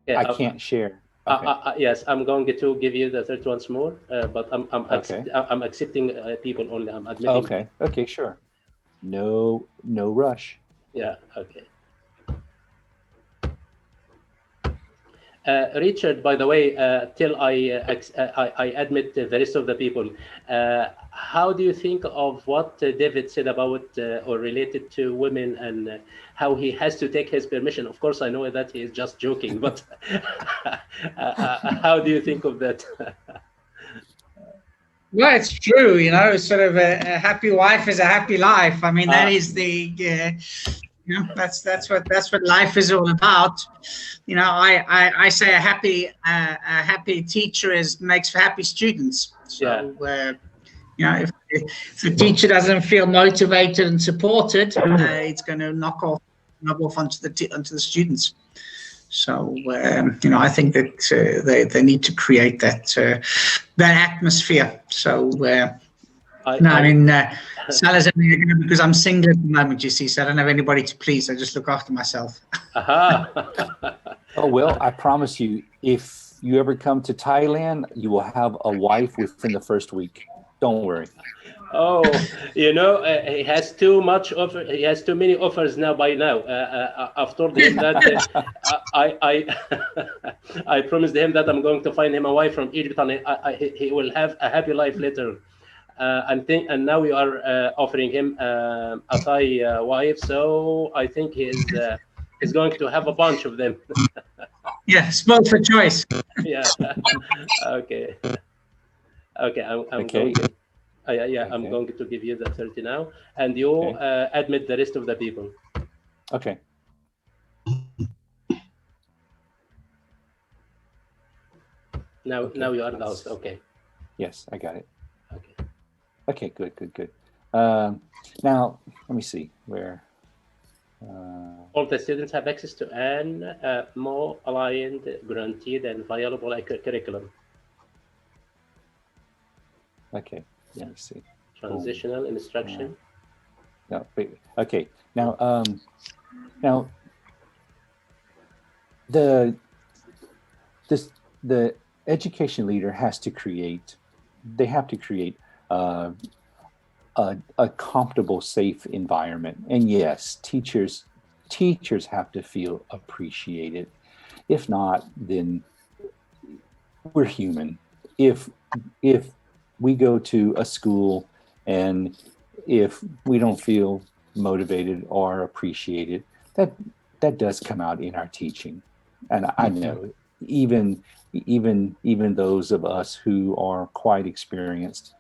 Yeah, I can't share. Okay. yes, I'm going to give you the third once more, but Okay. I'm accepting people only. I'm admitting them. Okay. Okay. Sure. No, no rush. Yeah, okay. Richard, by the way, till I admit the rest of the people, how do you think of what David said about or related to women and how he has to take his permission? Of course, I know that he is just joking, but how do you think of that? Well, it's true, sort of a happy wife is a happy life. I mean, that uh, is that's what life is all about. I say a happy teacher is makes for happy students. yeah, So if the teacher doesn't feel motivated and supported, it's going to knock off onto the students. So I think that they need to create that atmosphere. So no, I I mean Salah's only because I'm single at the moment. You see, so I don't have anybody to please. I just look after myself. aha. Oh, well, I promise you, if you ever come to Thailand, you will have a wife within the first week. Don't worry. Oh, he has too much offer. He has too many offers now. By now, I've told him that I I promised him that I'm going to find him a wife from Egypt, and he will have a happy life later. And now we are offering him a Thai wife. So I think he's going to have a bunch of them. Yeah, spoiled for choice. Yeah. Okay. Okay. I'm going Okay. to. Yeah, I'm Okay. going to give you the 30 now, and you Okay. admit the rest of the people. Okay. Now Okay. you are the host. Okay. Yes, I got it. Okay. Okay. Good. Good. Good. Now, let me see where. All the students have access to an more aligned, guaranteed, and viable curriculum. Okay. Yeah. Let me see. Boom. Transitional instruction. No. Wait. Okay. Now the this the education leader has to create. They have to create a comfortable, safe environment. And yes, teachers have to feel appreciated. If not, then we're human. If we go to a school and if we don't feel motivated or appreciated, that that does come out in our teaching. And I know even those of us who are quite experienced,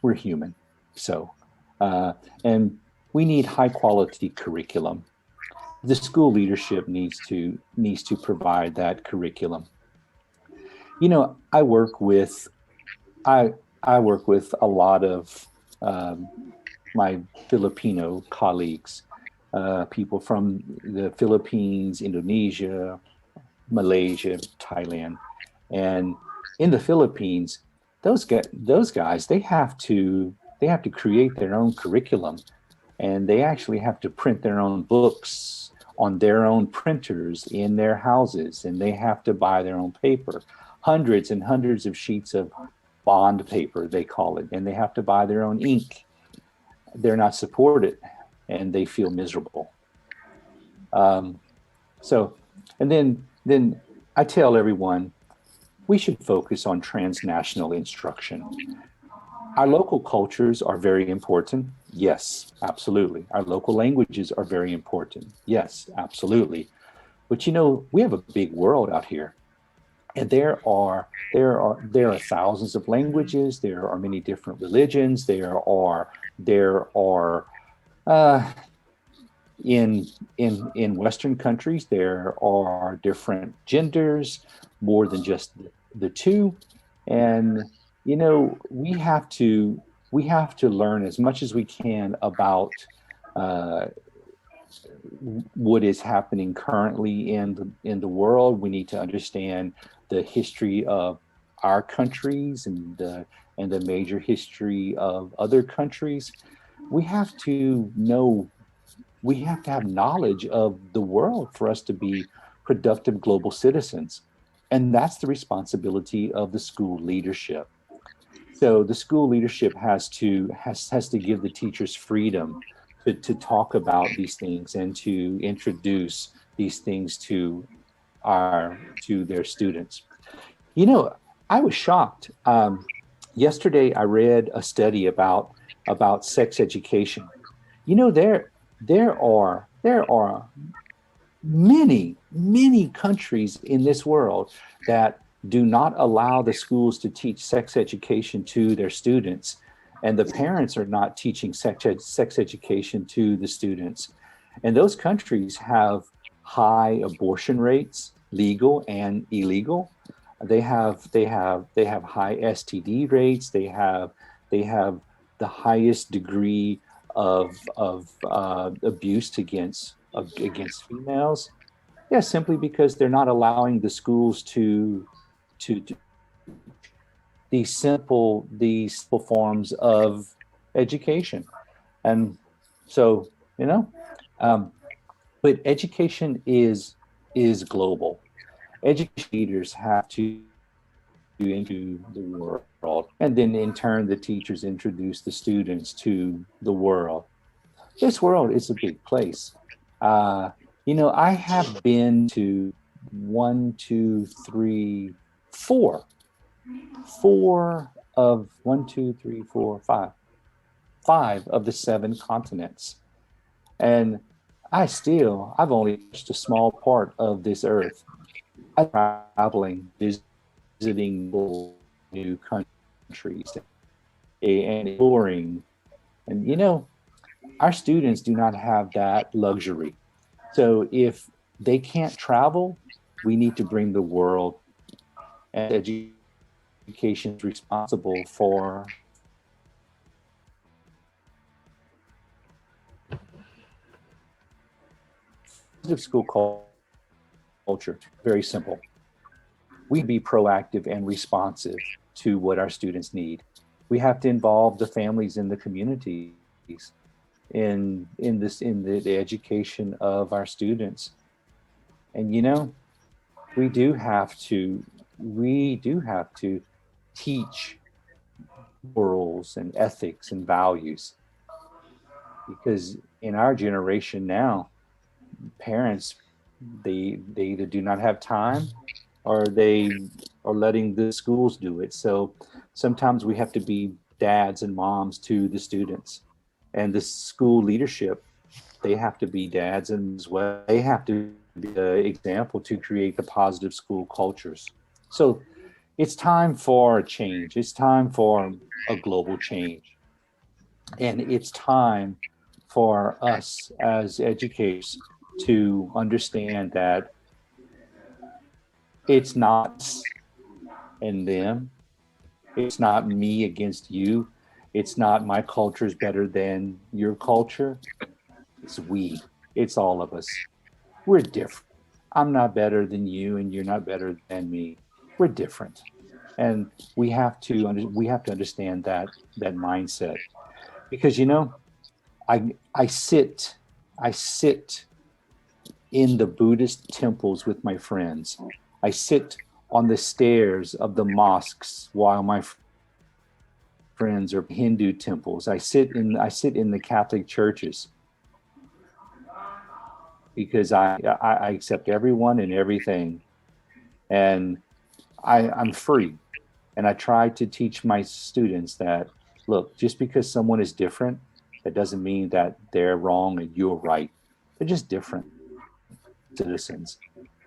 we're human. So, and we need high quality curriculum. The school leadership needs to provide that curriculum. You know, I I work with a lot of um, my Filipino colleagues, people from the Philippines, Indonesia, Malaysia, Thailand, and in the Philippines, those guys they have to create their own curriculum, and they actually have to print their own books on their own printers in their houses, and they have to buy their own paper, hundreds and hundreds of sheets of bond paper they call it, and they have to buy their own ink. They're not supported, and they feel miserable. Um, so, and then I tell everyone we should focus on transnational instruction. Our local cultures are very important. Yes, absolutely. Our local languages are very important. Yes, absolutely. But you know, we have a big world out here, and there are thousands of languages. There are many different religions. There are uh, in Western countries there are different genders, more than just the two, and you know we have to learn as much as we can about uh, what is happening currently in the world. We need to understand the history of our countries and the major history of other countries. We have to know we have to have knowledge of the world for us to be productive global citizens. And that's the responsibility of the school leadership. So the school leadership has to give the teachers freedom to talk about these things and to introduce these things to their students. You know, I was shocked. Yesterday, I read a study about sex education. You know, there are many countries in this world that do not allow the schools to teach sex education to their students, and the parents are not teaching sex education to the students. And those countries have high abortion rates, legal and illegal. They have high STD rates. They have the highest degree of abuse against females. Yeah, simply because they're not allowing the schools to these simple forms of education. And so, you know, but education is global. Education leaders have to into the world, and then in turn the teachers introduce the students to the world. This world is a big place. You know, I have been to five of the 7 continents, and I've only touched a small part of this earth. I'm traveling, visiting new countries and exploring. And you know, our students do not have that luxury. So if they can't travel, we need to bring the world. And education is responsible for school culture. Very simple. We be proactive and responsive to what our students need. We have to involve the families and the communities in the education of our students. And you know, we do have to teach morals and ethics and values, because in our generation now, parents, they either do not have time or they are letting the schools do it. So sometimes we have to be dads and moms to the students, and the school leadership, they have to be dads and as well. They have to be the example to create the positive school cultures. So it's time for a change. It's time for a global change. And it's time for us as educators to understand that it's not in them. It's not me against you. It's not my culture is better than your culture. It's we. It's all of us. We're different. I'm not better than you, and you're not better than me. We're different, and we have to understand that mindset. Because you know, I sit in the Buddhist temples with my friends. I sit on the stairs of the mosques while my friends are Hindu temples. I sit in the Catholic churches, because I accept everyone and everything, and I'm free. And I try to teach my students that, look, just because someone is different, that doesn't mean that they're wrong and you're right. They're just different citizens.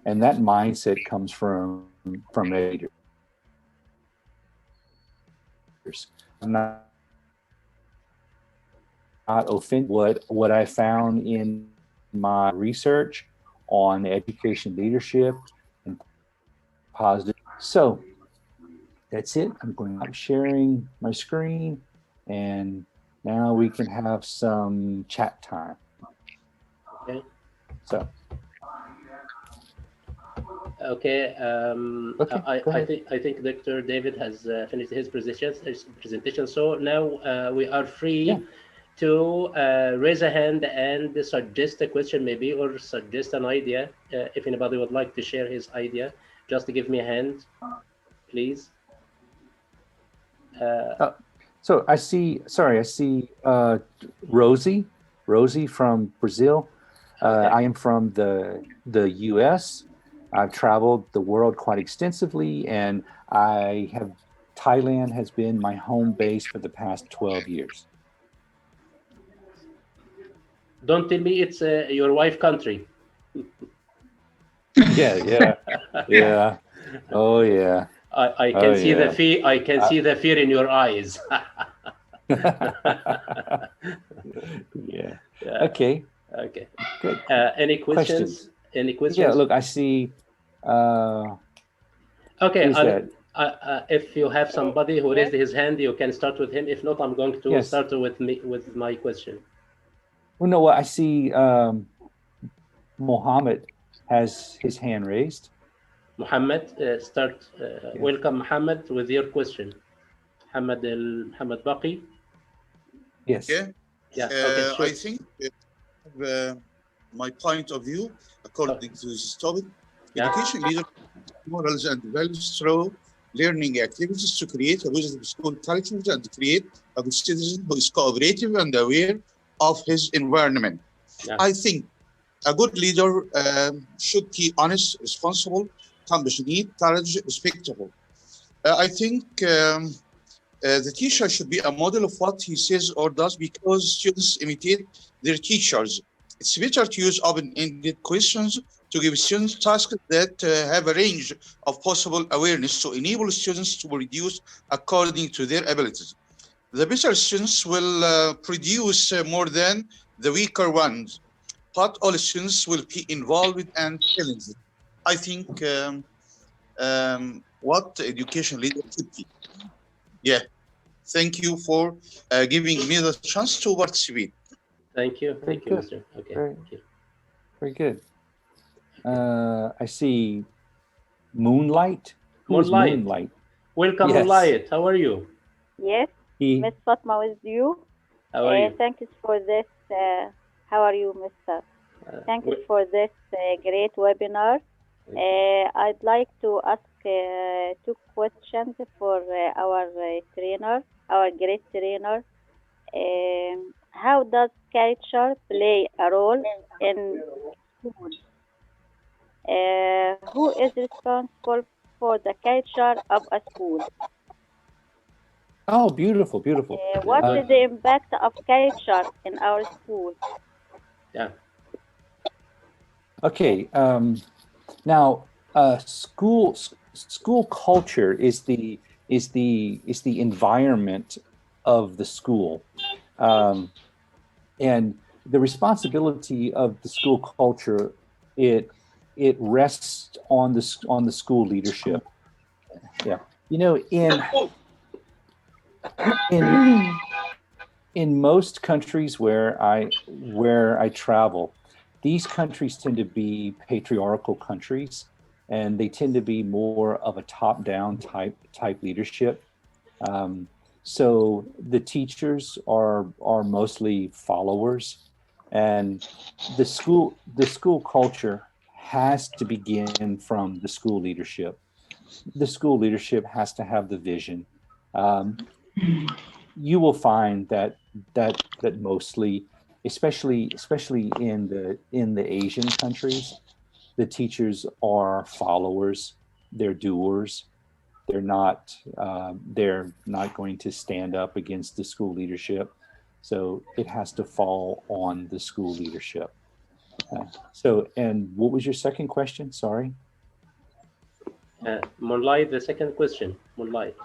And that mindset comes from leaders. I'm not offended. What I found in my research on education leadership and positive. So that's it. I'm going to sharing my screen, and now we can have some chat time. Okay. So. Okay. Okay, I think Dr. David has finished his presentation. So now we are free. Yeah. to raise a hand and suggest a question maybe, or suggest an idea. If anybody would like to share his idea, just give me a hand, please. So I see Rosie from Brazil. Okay. I am from the US. I've traveled the world quite extensively, and Thailand has been my home base for the past 12 years. Don't tell me it's your wife country. Yeah. Oh yeah. I can see the fear. I can see the fear in your eyes. Yeah. Okay. Okay. Good. Any questions? Any questions? Yeah. Look, I see. Okay. Who's that? If you have somebody who raised his hand, you can start with him. If not, I'm going to Yes. start with my question. Well, no. I see. Mohammed has his hand raised. Muhammad, start. Welcome, Muhammad, with your question. Muhammad Baqi. Yes. Yeah. Yeah. Okay. Sure. I think my point of view, according to this topic, Yeah. education leaders morals and values through learning activities to create a positive school culture and create a good citizen who is cooperative and aware of his environment. Yeah. I think a good leader should be honest, responsible, compassionate, courage, respectful. I think the teacher should be a model of what he says or does, because students imitate their teachers. It's better to use open-ended questions to give students tasks that have a range of possible awareness to enable students to produce according to their abilities. The better students will produce more than the weaker ones, but all students will be involved and challenged. I think what education leader should be. Yeah. Thank you for giving me the chance to participate. Thank you. Very Thank you, good. Mr. Okay. Very- Thank you. Very good. I see Moonlight. Who is Moonlight. Moonlight? Welcome, Yes. Moonlight. How are you? Yes, He. Miss Fatma with you. How are you? Thank you for this. How are you, Mr.? Thank you for this great webinar. I'd like to ask two questions for our trainer, our great trainer. How does culture play a role in school? Who is responsible for the culture of a school? Oh, beautiful, beautiful. What is the impact of culture in our school? Yeah. Okay. Now, school culture is the environment of the school, and the responsibility of the school culture it rests on the school leadership. Yeah, you know, in most countries where I travel, these countries tend to be patriarchal countries, and they tend to be more of a top-down type leadership. So the teachers are mostly followers, and the school culture has to begin from the school leadership. The school leadership has to have the vision. You will find that mostly, especially in the Asian countries, the teachers are followers. They're doers. They're not going to stand up against the school leadership. So it has to fall on the school leadership. So, and what was your second question? Sorry. Moonlight, the second question. Moonlight.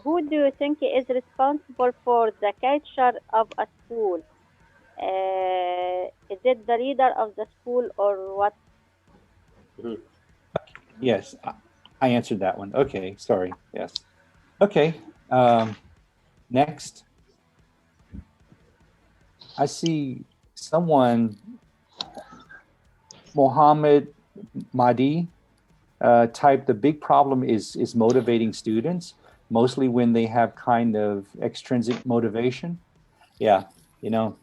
Who do you think is responsible for the culture of a school? Is it the leader of the school or what? Mhm. Yes, I answered that one. Okay, sorry. Yes. Okay. Next. I see someone, Mohammed Mahdi, typed, the big problem is motivating students. mostly when they have kind of extrinsic motivation. Yeah, you know,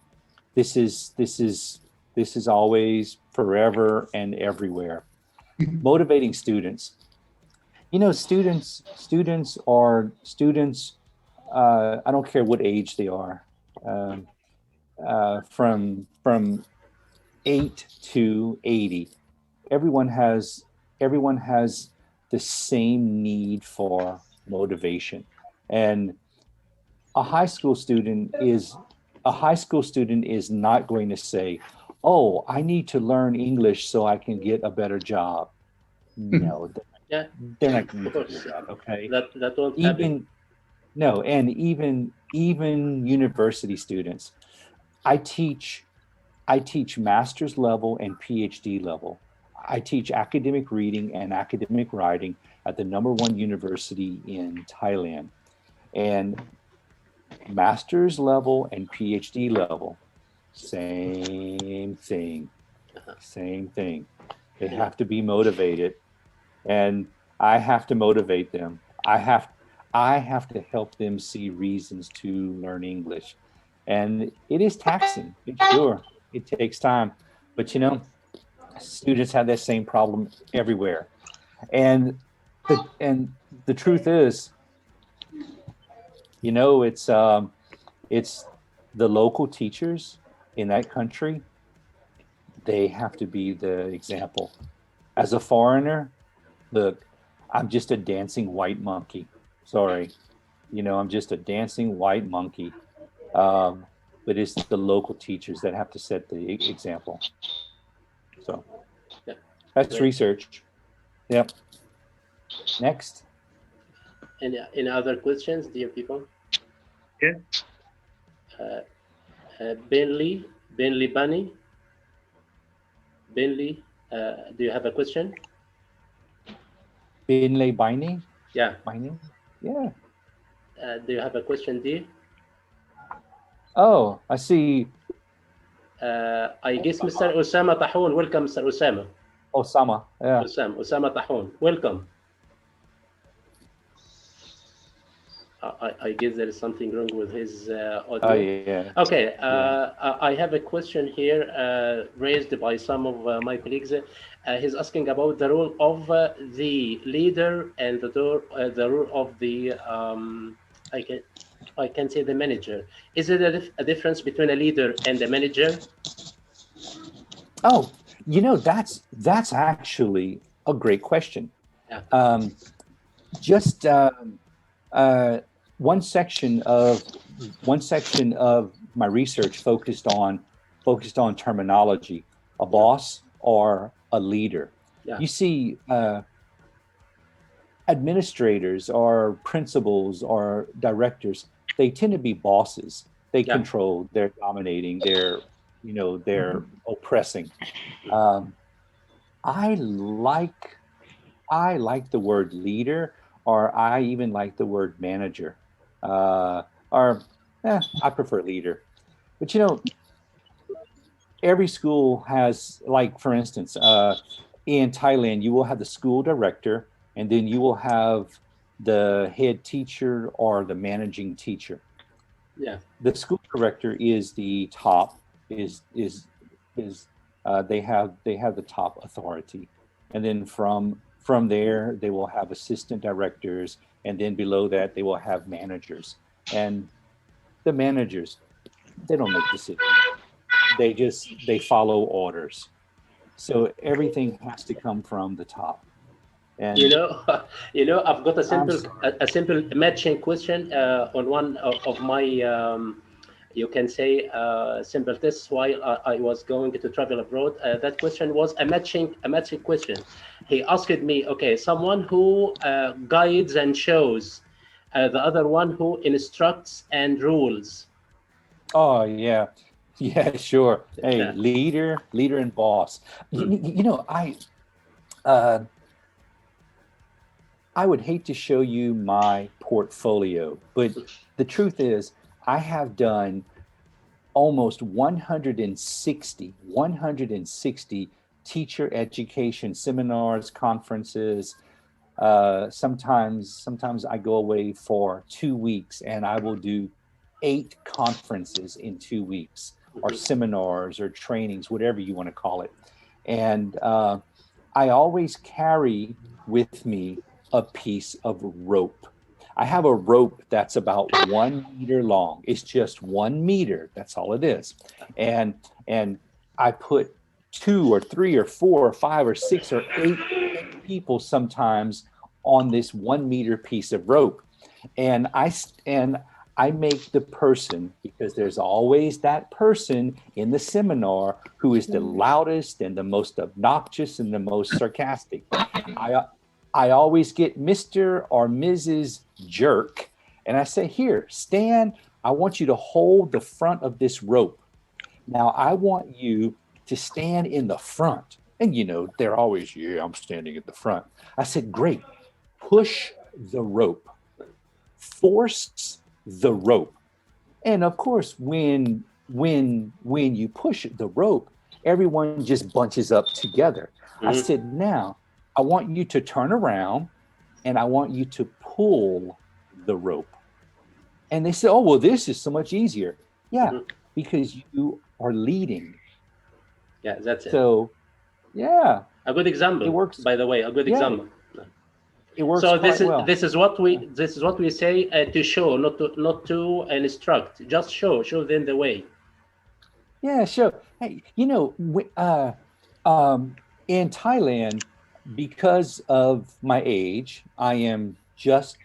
this is always forever and everywhere. Motivating students. You know, students are students. I don't care what age they are, from 8 to 80. Everyone has the same need for motivation, and a high school student is not going to say, "Oh, I need to learn English so I can get a better job." No, Yeah, they're not going of to do course. that. Okay, That won't happen. even no, and even university students. I teach I teach master's level and PhD level. I teach academic reading and academic writing at the #1 university in Thailand. And master's level and PhD level, same thing, same thing. They have to be motivated, and I have to motivate them. I have to help them see reasons to learn English. And it is taxing, it's sure. It takes time. But you know, students have that same problem everywhere. And the truth is, you know, it's the local teachers in that country. They have to be the example. As a foreigner, look, I'm just a dancing white monkey. Sorry, you know, I'm just a dancing white monkey. But it's the local teachers that have to set the example. So Yeah. that's Great. research. Yep. Next. Any other questions, dear people? Okay. Benley Bunny. Benley, do you have a question? Binley Binding? Yeah. Binding? Yeah. Do you have a question, dear? Oh, I see. I guess Mr. Osama Tahun. Welcome, Mr. Osama. Osama. Yeah. Osama Tahun. Welcome. I guess there is something wrong with his audio. Oh, yeah. Okay, I have a question here raised by some of my colleagues. He's asking about the role of the leader and the role of the I can say the manager. Is there a difference between a leader and a manager? Oh, you know, that's actually a great question. Yeah. Just one section of my research focused on terminology, a boss or a leader. Yeah. You see, administrators or principals or directors, they tend to be bosses. They Yeah. control, they're dominating, they're oppressing. I like the word leader, or I even like the word manager. I prefer leader. But you know, every school has, like, for instance, in Thailand, you will have the school director, and then you will have the head teacher or the managing teacher. Yeah. The school director is the top, they have the top authority, and then from there they will have assistant directors, and then below that they will have managers. And the managers, they don't make decisions, they follow orders. So everything has to come from the top. And You know, I've got a simple matching question on one of my, you can say, simple tests while I was going to travel abroad. That question was a matching question. He asked me, okay, someone who guides and shows, the other one who instructs and rules. oh yeah, sure. Hey, Yeah. leader and boss. You know, I would hate to show you my portfolio, but the truth is I have done almost 160 teacher education seminars, conferences, Sometimes I go away for 2 weeks, and I will do 8 conferences in 2 weeks, or seminars or trainings, whatever you want to call it. And I always carry with me a piece of rope. I have a rope that's about 1 meter long. It's just 1 meter. That's all it is. And I put 2 or 3 or 4 or 5 or 6 or 8 people sometimes on this 1 meter piece of rope. And I make the person, because there's always that person in the seminar who is the loudest and the most obnoxious and the most sarcastic. I always get Mr. or Mrs. Jerk, and I say, here, Stan, I want you to hold the front of this rope. Now, I want you to stand in the front. And, you know, they're always, yeah, I'm standing at the front. I said, great, push the rope, force the rope. And of course, when you push the rope, everyone just bunches up together. I said, now I want you to turn around and I want you to pull the rope. And they said, oh, well, this is so much easier. Yeah, because you are leading. Yeah, that's it. So, yeah. A good example. It works. By the way, a good example. It works. So well. this is what we say, to show, not to instruct. Just show them the way. Yeah, sure. Hey, you know, in Thailand, because of my age, I am just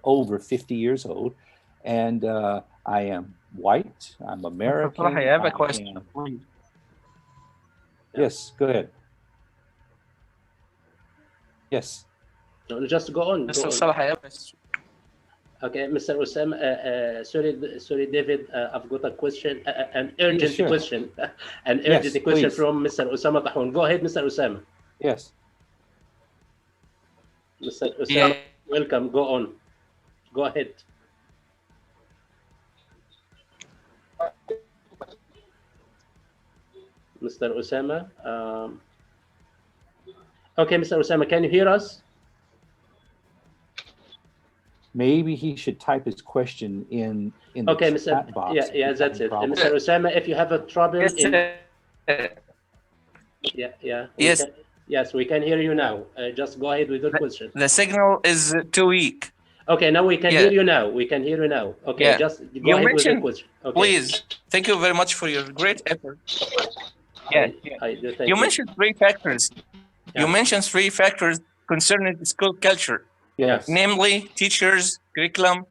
over 50 years old, and I am white. I'm American. I have a question. Yes, go ahead. Yes. No, just go on. Mr. Salah, I have a question. Okay, Mr. Osama. Sorry, David. I've got a question, an urgent question, question please. from Mr. Osama Tahun. Go ahead, Mr. Osama. Yes. Mr. Osama, welcome. Go on. Go ahead. Mr. Osama. Okay, Mr. Osama, can you hear us? Maybe he should type his question in the chat box. Yeah, that's it. Mr. Osama, if you have a trouble, yes, we can hear you now. Just go ahead with your question. The signal is too weak. Okay, now we can hear you now. Okay, just go ahead with your question. Okay. Please, thank you very much for your great effort. You mentioned 3 factors. Yeah. You mentioned 3 factors concerning the school culture. Yes. Namely, teachers, curriculum,